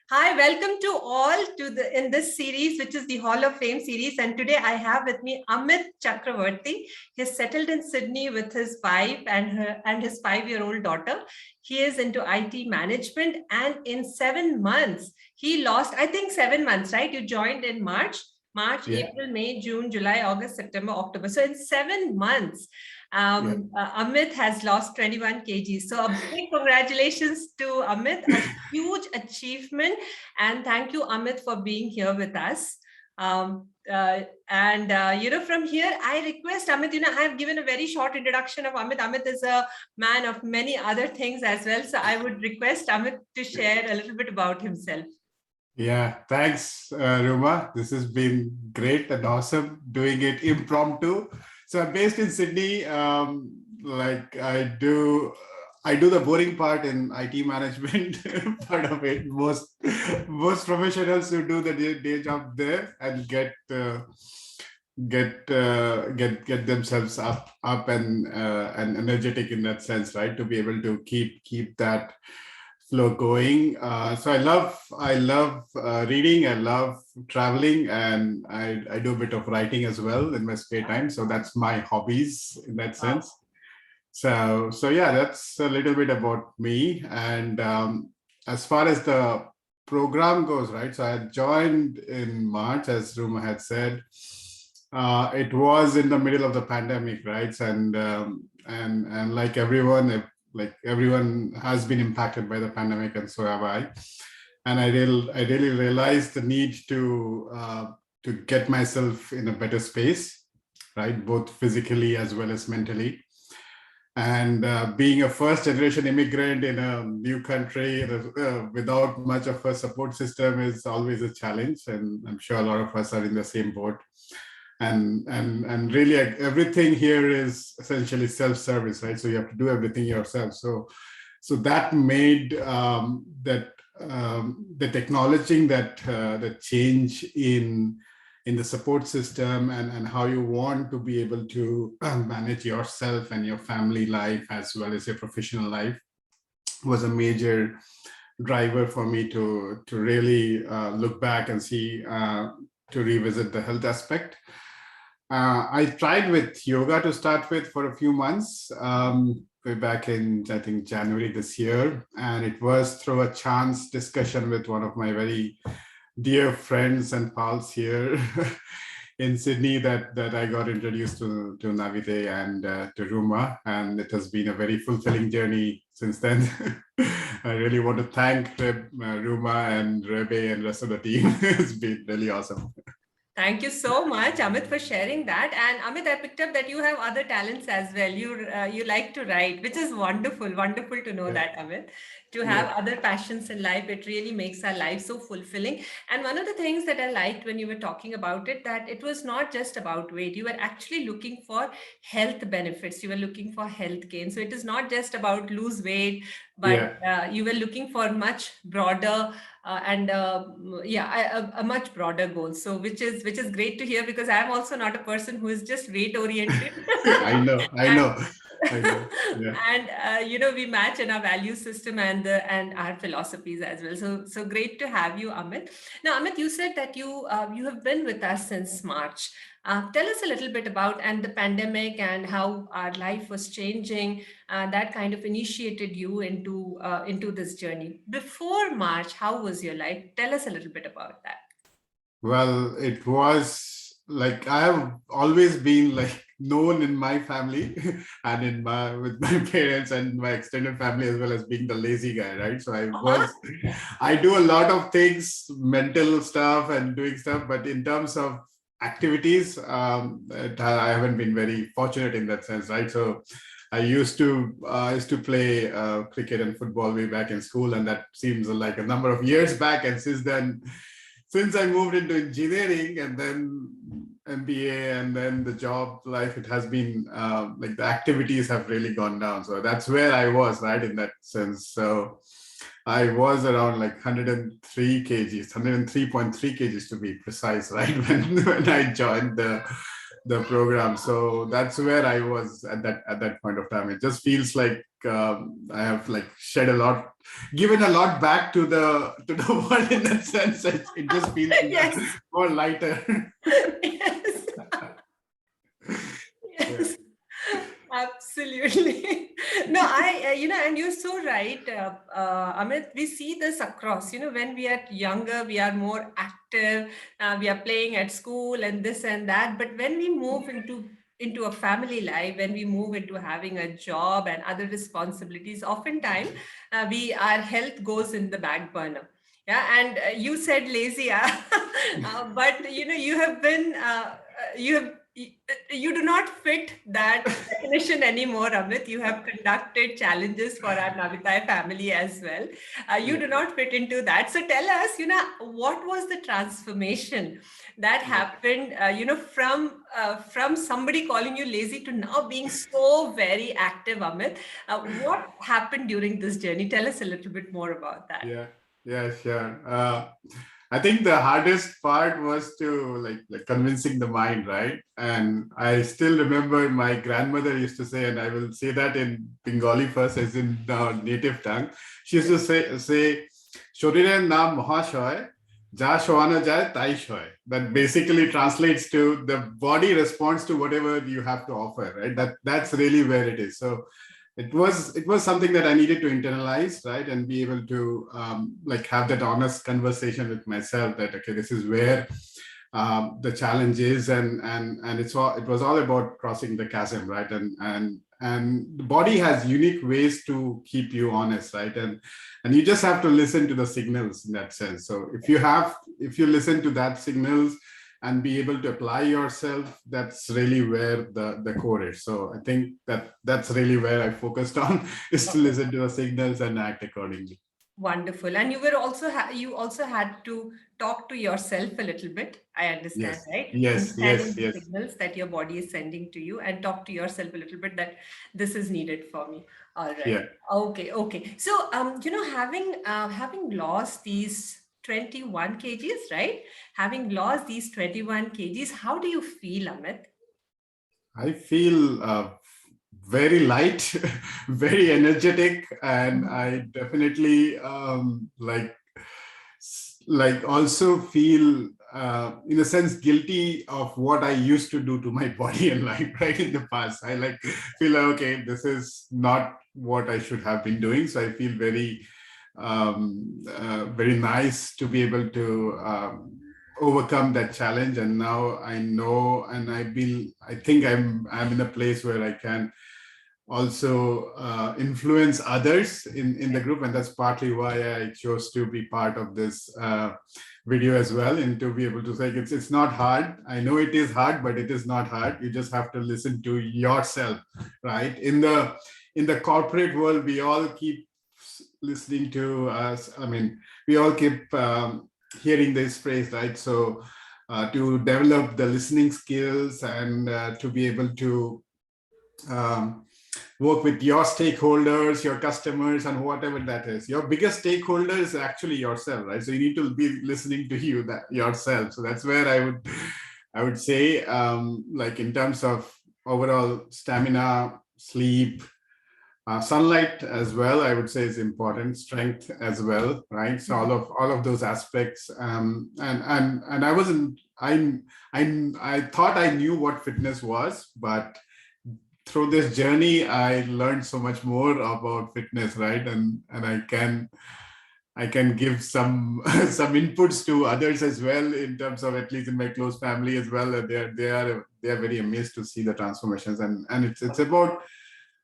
Hi, welcome to all to the in this series, which is the Hall of Fame series. And today I have with me Amit Chakravarti. He's settled in Sydney with his wife and his 5-year-old daughter. He is into IT management, and in 7 months, he lost, I think 7 months, right? You joined in March, Yeah, April, May, June, July, August, September, October. So in 7 months, yeah. Amit has lost 21 kgs. So a big congratulations to Amit, a huge achievement. And thank you, Amit, for being here with us. From here, I request Amit, I have given a very short introduction of Amit. Amit is a man of many other things as well. So I would request Amit to share a little bit about himself. Yeah, thanks, Ruma. This has been great and awesome doing it impromptu. So I'm based in Sydney. Like I do the boring part in IT management part of it. Most professionals who do the day job there and get themselves up and energetic in that sense, right? To be able to keep that flow going. So I love reading. I love traveling, and I do a bit of writing as well in my spare time. So that's my hobbies in that Wow. sense. So yeah, that's a little bit about me. And as far as the program goes, right? So I joined in March, as Ruma had said. It was in the middle of the pandemic, right? And like everyone has been impacted by the pandemic, and so have I. And I really realized the need to get myself in a better space, right? Both physically as well as mentally. And being a first generation immigrant in a new country without much of a support system is always a challenge. And I'm sure a lot of us are in the same boat. And really everything here is essentially self-service, right? So you have to do everything yourself. So that made that acknowledging that change in the support system and how you want to be able to manage yourself and your family life as well as your professional life was a major driver for me to really look back and see to revisit the health aspect. I tried with yoga to start with for a few months, way back in, I think, January this year. And it was through a chance discussion with one of my very dear friends and pals here in Sydney that I got introduced to Navitae and to Ruma. And it has been a very fulfilling journey since then. I really want to thank Ruma and Rebe and rest of the team. It's been really awesome. Thank you so much, Amit, for sharing that. And Amit, I picked up that you have other talents as well. You like to write, which is wonderful. Wonderful to know Yeah, that, Amit. To have yeah, other passions in life, it really makes our life so fulfilling. And one of the things that I liked when you were talking about it, that it was not just about weight. You were actually looking for health benefits. You were looking for health gain. So it is not just about lose weight, but yeah. you were looking for much broader and yeah, a much broader goal. So which is great to hear, because I'm also not a person who is just weight oriented. I know, I and know, I know. Yeah. and we match in our value system and our philosophies as well. So great to have you, Amit. Now, Amit, you said that you have been with us since March. Tell us a little bit about and the pandemic and how our life was changing. That kind of initiated you into this journey. Before March, how was your life? Tell us a little bit about that. Well, it was like I have always been like known in my family and in my with my parents and my extended family as well as being the lazy guy, right? So Uh-huh. I do a lot of things, mental stuff and doing stuff, but in terms of activities, I haven't been very fortunate in that sense, right? So I used to play cricket and football way back in school, and that seems like a number of years back. And since I moved into engineering and then MBA and then the job life, it has been like the activities have really gone down. So that's where I was, right, in that sense. So I was around like 103 kgs, 103.3 kgs to be precise, right, when I joined the program. So that's where I was at that point of time. It just feels like I have like shed a lot, given a lot back to the world in that sense. It just feels Yes. more lighter. Yes. Yeah. Yes. Absolutely. No, and you're so right, Amit. We see this across, when we are younger, we are more active, we are playing at school and this and that. But when we move into a family life, when we move into having a job and other responsibilities, oftentimes our health goes in the back burner. Yeah, and you said lazy, but you have been you have you do not fit that definition anymore, Amit. You have conducted challenges for our Navitae family as well. You Yeah. do not fit into that. So tell us, what was the transformation that Yeah. happened, from somebody calling you lazy to now being so very active, Amit. What happened during this journey? Tell us a little bit more about that. Yeah, yeah, sure. I think the hardest part was to like convincing the mind, right? And I still remember my grandmother used to say, and I will say that in Bengali first, as in the native tongue. She used to say, "শরীরের নাম মহাশয়, যা শোয়ানো যায় তাই সয়." That basically translates to the body responds to whatever you have to offer, right? That's really where it is. So it was something that I needed to internalize, right, and be able to like have that honest conversation with myself that okay, this is where the challenge is, and it was all about crossing the chasm, right, and the body has unique ways to keep you honest, right, and you just have to listen to the signals in that sense. So if you listen to that signals and be able to apply yourself, that's really where the core is. So I think that's really where I focused on is to listen to the signals and act accordingly. Wonderful. And you also had to talk to yourself a little bit. I understand, Yes, right? yes, Understanding yes, the yes. signals that your body is sending to you and talk to yourself a little bit that this is needed for me. All right. Yeah. Okay, okay. So having lost these 21 kgs, right? Having lost these 21 kgs, how do you feel, Amit? I feel very light, very energetic, and I definitely like also feel in a sense guilty of what I used to do to my body and life right in the past. I like feel like, okay, this is not what I should have been doing. So I feel very nice to be able to overcome that challenge. And now I know, and I think I'm in a place where I can also influence others in the group, and that's partly why I chose to be part of this video as well, and to be able to say it's not hard. I know it is hard, but it is not hard. You just have to listen to yourself, right? In the corporate world, we all keep listening to us. I mean, we all keep hearing this phrase, right? So to develop the listening skills and to be able to um, work with your stakeholders, your customers, and whatever that is. Your biggest stakeholder is actually yourself, right? So you need to be listening to yourself. So that's where I would say, like in terms of overall stamina, sleep, sunlight as well, I would say is important. Strength as well, right? So all of those aspects. And I wasn't. I thought I knew what fitness was, but through this journey, I learned so much more about fitness, right? And I can give some some inputs to others as well, in terms of at least in my close family as well. They are very amazed to see the transformations, and it's about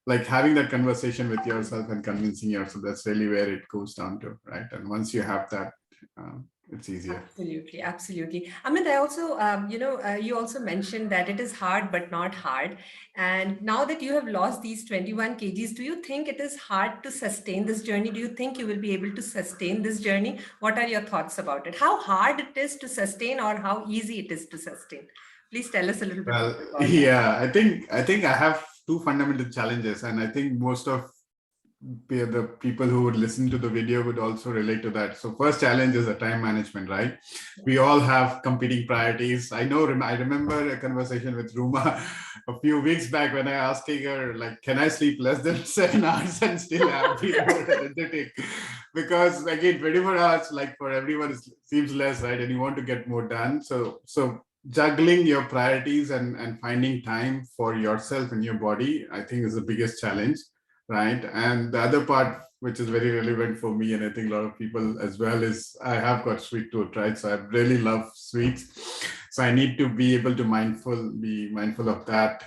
like having that conversation with yourself and convincing yourself. That's really where it goes down to, right? And once you have that, it's easier. Absolutely, absolutely. Amit, I also, you also mentioned that it is hard but not hard. And now that you have lost these 21 kgs, do you think it is hard to sustain this journey? Do you think you will be able to sustain this journey? What are your thoughts about it? How hard it is to sustain or how easy it is to sustain? Please tell us a little bit more Well, about that. yeah, I think I have two fundamental challenges, and I think most of the people who would listen to the video would also relate to that. So first challenge is the time management, right? We all have competing priorities. I remember a conversation with Ruma a few weeks back when I asking her, like, can I sleep less than 7 hours and still be more energetic? Because again, 24 hours, like for everyone, seems less, right? And you want to get more done. So juggling your priorities and finding time for yourself and your body, I think is the biggest challenge, right? And the other part, which is very relevant for me, and I think a lot of people as well, is I have got sweet tooth, right? So I really love sweets. So I need to be able to be mindful of that.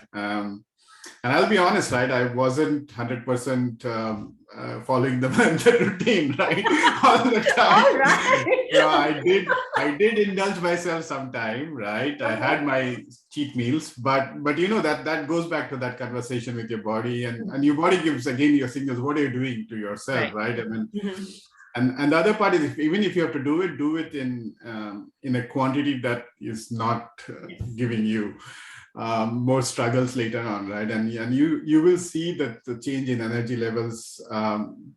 And I'll be honest, right? I wasn't 100% following the routine, right, all the time. All right. So I did indulge myself sometime, right? I had my cheat meals, but that goes back to that conversation with your body, and your body gives again your signals. What are you doing to yourself, right? I mean, and the other part is, even if you have to do it in a quantity that is not giving you more struggles later on, right? And you will see that the change in energy levels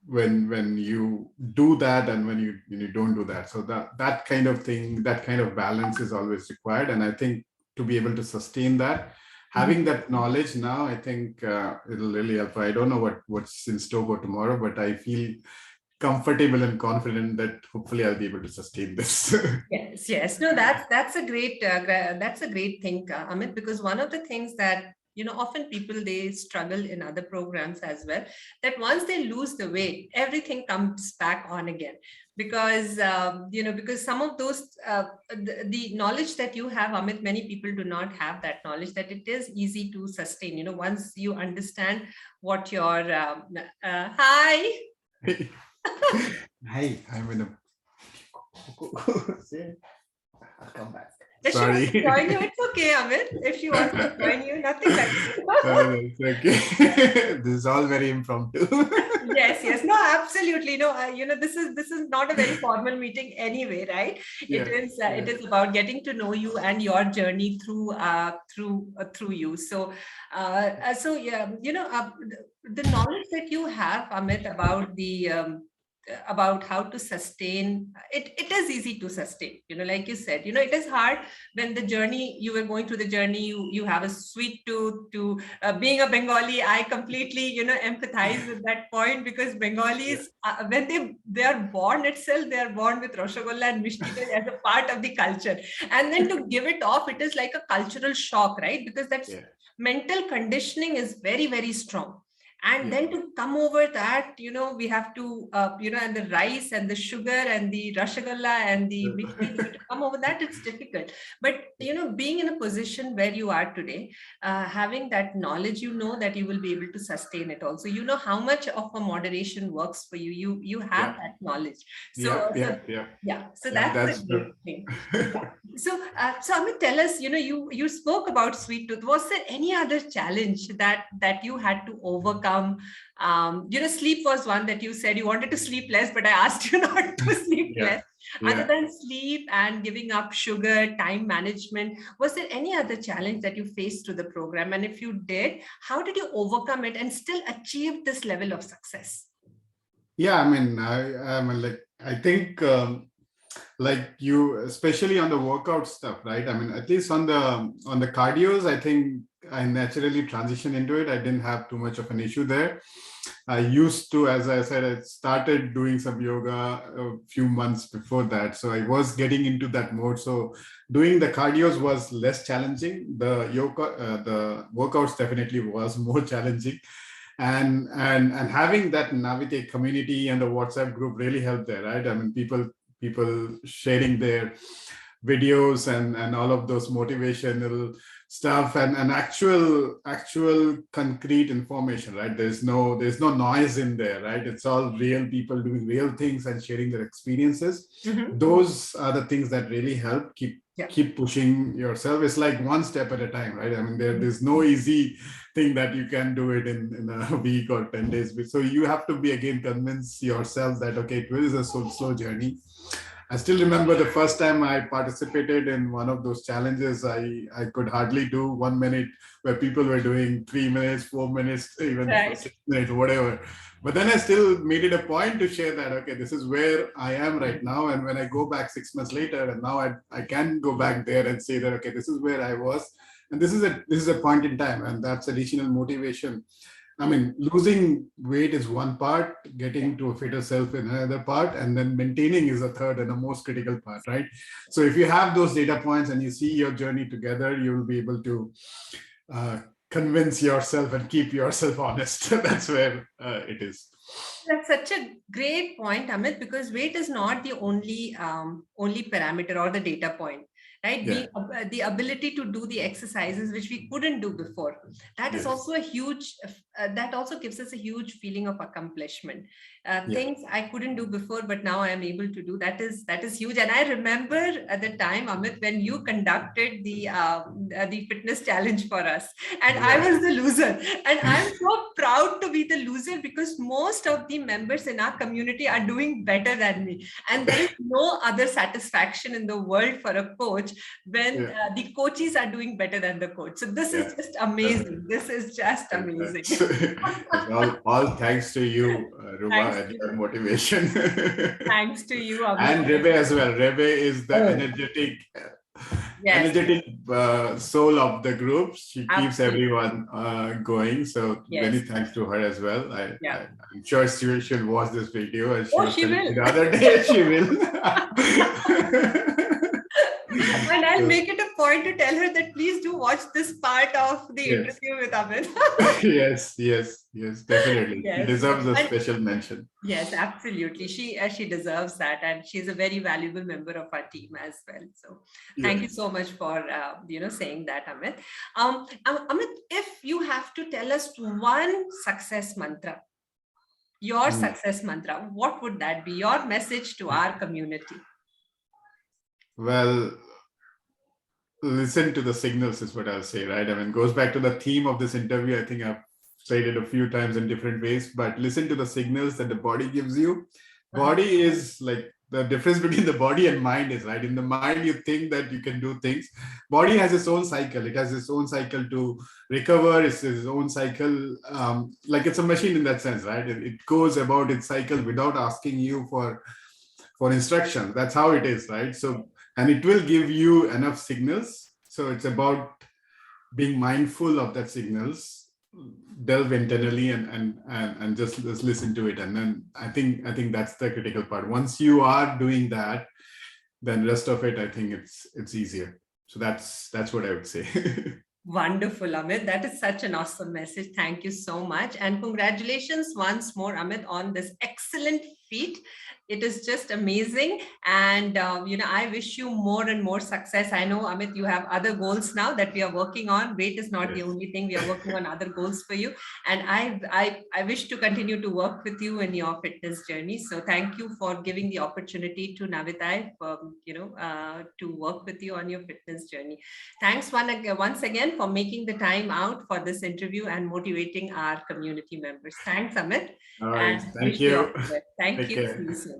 when you do that and when you don't do that. So that kind of thing, that kind of balance is always required. And I think to be able to sustain that, having that knowledge now, I think it'll really help. I don't know what's in store for tomorrow, but I feel comfortable and confident that hopefully I'll be able to sustain this. Yes. No, that's a great thing, Amit, because one of the things that often people, they struggle in other programs as well, that once they lose the weight, everything comes back on again, because because some of those the knowledge that you have, Amit, many people do not have that knowledge, that it is easy to sustain. Once you understand what your hi. Hi, I'm in a. I'll come back. If she wants to join you, it's okay, Amit. If she wants to join you, nothing like that. It's okay. This is all very impromptu. Yes. No, absolutely. No, this is not a very formal meeting anyway, right? It is about getting to know you and your journey through you. So, the knowledge that you have, Amit, about how to sustain it is easy to sustain, like you said. It is hard when the journey, you were going through the journey, you have a sweet tooth to being a Bengali. I completely empathize with that point, because Bengalis, when they are born itself, they are born with Rasgulla and Mishti as a part of the culture, and then to give it off, it is like a cultural shock, right? Because that's mental conditioning is very, very strong. And then to come over that, we have to, and the rice and the sugar and the rasgulla and the mishti, to come over that, it's difficult. But, being in a position where you are today, having that knowledge, that you will be able to sustain it also. How much of a moderation works for you. You have that knowledge. So, so that's a great thing. So, Amit, tell us, you spoke about sweet tooth. Was there any other challenge that you had to overcome? Sleep was one that you said you wanted to sleep less, but I asked you not to sleep less. Other than sleep and giving up sugar, time management, was there any other challenge that you faced through the program? And if you did, how did you overcome it and still achieve this level of success? Yeah, I mean, I think like you, especially on the workout stuff, right? I mean, at least on the cardios, I think I naturally transitioned into it. I didn't have too much of an issue there. I used to, as I said, I started doing some yoga a few months before that. So I was getting into that mode. So doing the cardios was less challenging. The yoga, the workouts definitely was more challenging. And having that Navitae community and the WhatsApp group really helped there, right? I mean, people sharing their videos and all of those motivational stuff and actual concrete information, right? There's no noise in there, right? It's all real people doing real things and sharing their experiences. Those are the things that really help keep pushing yourself. It's like one step at a time, right? I mean, there's no easy thing that you can do it in a week or 10 days. So you have to be, again, convince yourself that, okay, it is a slow journey. I still remember the first time I participated in one of those challenges. I could hardly do 1 minute, where people were doing 3 minutes, 4 minutes, even Right. 6 minutes, whatever. But then I still made it a point to share that, okay, this is where I am right now. And when I go back 6 months later, and now I can go back there and say that, okay, this is where I was. And this is a point in time, and that's additional motivation. I mean, losing weight is one part, getting to a fitter self in another part, and then maintaining is a third and the most critical part, right? So if you have those data points and you see your journey together, you'll be able to uh, convince yourself and keep yourself honest. That's where it is. That's such a great point, Amit, because weight is not the only parameter or the data point, right? Yeah. The ability to do the exercises which we couldn't do before. That is Yes. also a huge. That also gives us a huge feeling of accomplishment. Yeah. Things I couldn't do before, but now I am able to do. That is huge. And I remember at the time, Amit, when you conducted the fitness challenge for us, and I Yeah. was the loser, and I'm so proud to be the loser because most of the members in our community are doing better than me, and there is no other satisfaction in the world for a coach when Yeah. the coaches are doing better than the coach. So this is Yeah. just amazing. This is just amazing. It's all thanks to you, Ruba, Thanks and to your you. motivation. Thanks to you, Amit. And Rebe as well. Rebe is the Oh, yes, energetic soul of the group. She keeps absolutely. everyone going. So many Yes. thanks to her as well. Yeah. I'm sure she'll watch this video, and she Oh, was she telling me will. the other day she will. And I'll So, make it a point to tell her that please do watch this part of the yes. interview with Amit. Yes, definitely. She Yes. deserves a And special mention. yes, absolutely. She deserves that, and she's a very valuable member of our team as well. So, Yeah. thank you so much for saying that, Amit. Amit, if you have to tell us one success mantra, your Mm. success mantra, what would that be? Your message to our community? Well, listen to the signals is what I'll say, right? I mean, goes back to the theme of this interview. I think I've said it a few times in different ways, but listen to the signals that the body gives you. Body is like the difference between the body and mind is, right? In the mind, you think that you can do things. Body has its own cycle. It has its own cycle to recover. It's its own cycle. Like it's a machine in that sense, right? It goes about its cycle without asking you for instructions. That's how it is, right? So, and it will give you enough signals. So it's about being mindful of that signals, delve internally, and just listen to it. And then I think that's the critical part. Once you are doing that, then rest of it, I think it's easier. So that's what I would say. Wonderful, Amit. That is such an awesome message. Thank you so much. And congratulations once more, Amit, on this excellent feat. It is just amazing. And, I wish you more and more success. I know, Amit, you have other goals now that we are working on. Weight is not the Yes. only thing. We are working on other goals for you. And I wish to continue to work with you in your fitness journey. So thank you for giving the opportunity to Navitae, to work with you on your fitness journey. Thanks once again for making the time out for this interview and motivating our community members. Thanks, Amit. All right. And Thank wish you all you. the best. Thank Take you. See care. you soon.